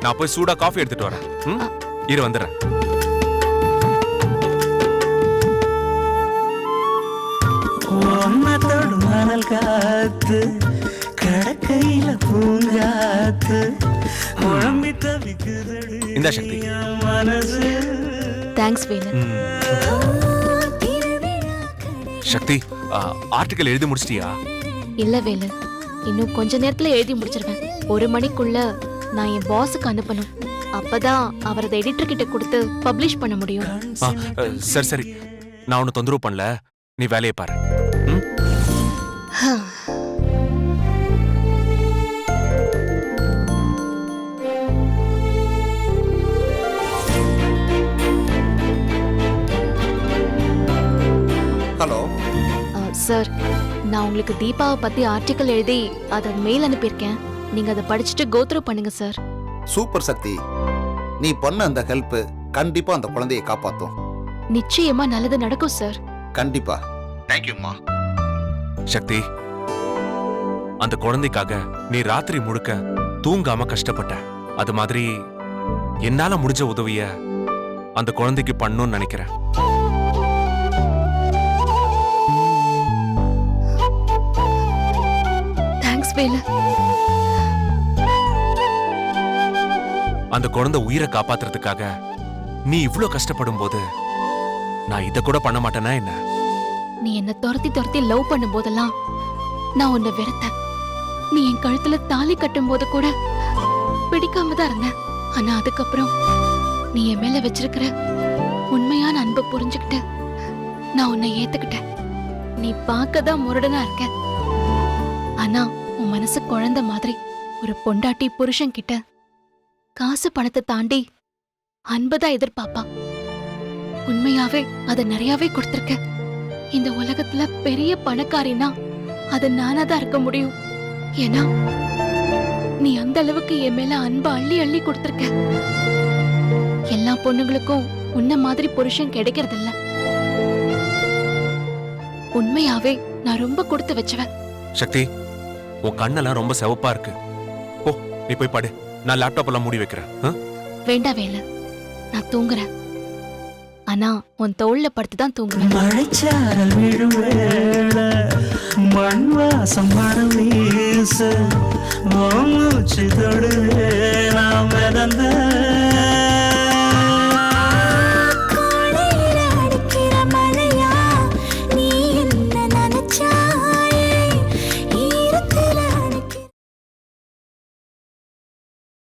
நான் போய் சூடா காஃபி எடுத்துட்டு வரேன். இரு வந்துடுறேன். மணல் காத்து கடக்கையில பூங்காத்து குழம்பி தவிக்குதடி இந்த சக்தி மனசு. தேங்க்ஸ் வேலு. சக்தி ஆர்டிக்கல் எழுதி முடிச்சிட்டியா? இல்ல வேலு, இன்னும் கொஞ்ச நேரத்துல எழுதி முடிச்சிருவேன். 1 மணிக்குள்ள நான் என் பாஸுக்கு அனுப்பணும். அப்பதான் அவர் அதை எடிட்டர் கிட்ட கொடுத்து பப்ளிஷ் பண்ண முடியும். சரி சரி, நான் உன்னை தொந்தரவு பண்ணல, நீ வேலையை பாரு. ஹலோ சார், நான் உங்களுக்கு தீபாவை பத்தி ஆர்டிக்கல் எழுதி அதை மெயில் அனுப்பியிருக்கேன். நீங்க அதை படிச்சுட்டு கோத்ரூ பண்ணுங்க சார். சூப்பர் சக்தி, நீ பண்ண அந்த ஹெல்ப் கண்டிப்பா அந்த குழந்தையை காப்பாத்தும். நிச்சயமா நல்லது நடக்கும் சார். கண்டிப்பா. தேங்க்யூம்மா. சக்தி, அந்த குழந்தைக்காக நீ ராத்திரி முழுக்க தூங்காம கஷ்டப்பட்ட. அது மாதிரி என்னால முடிஞ்ச உதவிய அந்த குழந்தைக்கு பண்ணணும்னு நினைக்கிறேன். தேங்க்ஸ் வேலு. அந்த குழந்தை உயிரை காப்பாத்துறதுக்காக நீ இவ்ளோ கஷ்டப்படும் போது நான் இத கூட பண்ண மாட்டேனா என்ன? நீ என்ன துரத்தி துரத்தி லவ் பண்ணும் போதெல்லாம் நான் உன்னை வெறுத்தேன். நீ என் கழுத்துல தாலி கட்டும் போது கூட பிடிக்காம தான் இருந்தேன். ஆனா அதுக்கப்புறம் நீ என் மேல வச்சிருக்கிற உண்மையான அன்பை புரிஞ்சுக்கிட்டு நான் உன்னை ஏத்துக்கிட்டேன். நீ பார்க்கதான் முரடனா இருக்க, ஆனா உன் மனசு குழந்தை மாதிரி. ஒரு பொண்டாட்டி புருஷன் கிட்ட காசு பணத்தை தாண்டி அன்புதான் எதிர்பார்ப்பா. உண்மையாவே அதை நிறையவே கொடுத்திருக்க. இந்த உலகத்துல பெரிய பணக்காரினா அது நானா தான் இருக்க முடியும். ஏன்னா நீ அந்த அளவுக்கு என் மேல அன்பை அள்ளி அள்ளி கொடுத்திருக்க. எல்லா பொண்ணுங்களுக்கும் உன்ன மாதிரி புருஷன் கிடைக்கிறது இல்ல. உண்மையாவே நான் ரொம்ப கொடுத்து வச்சவன். சக்தி, உன் கண்ணெல்லாம் ரொம்ப சிவப்பா இருக்கு. ஓ, நீ போய் படு, நான் லேப்டாப் எல்லாம் மூடி வைக்கிறேன். வேண்டாம் வேலை, நான் தூங்குறேன். ஆனா உன் தோள்ல படுத்து தான் தூங்குவேன். மழைச்சாரல் விழும் வேளை மண் வாசம் மனம் வீச மூச்சு தொடுவே நாம் மிதந்த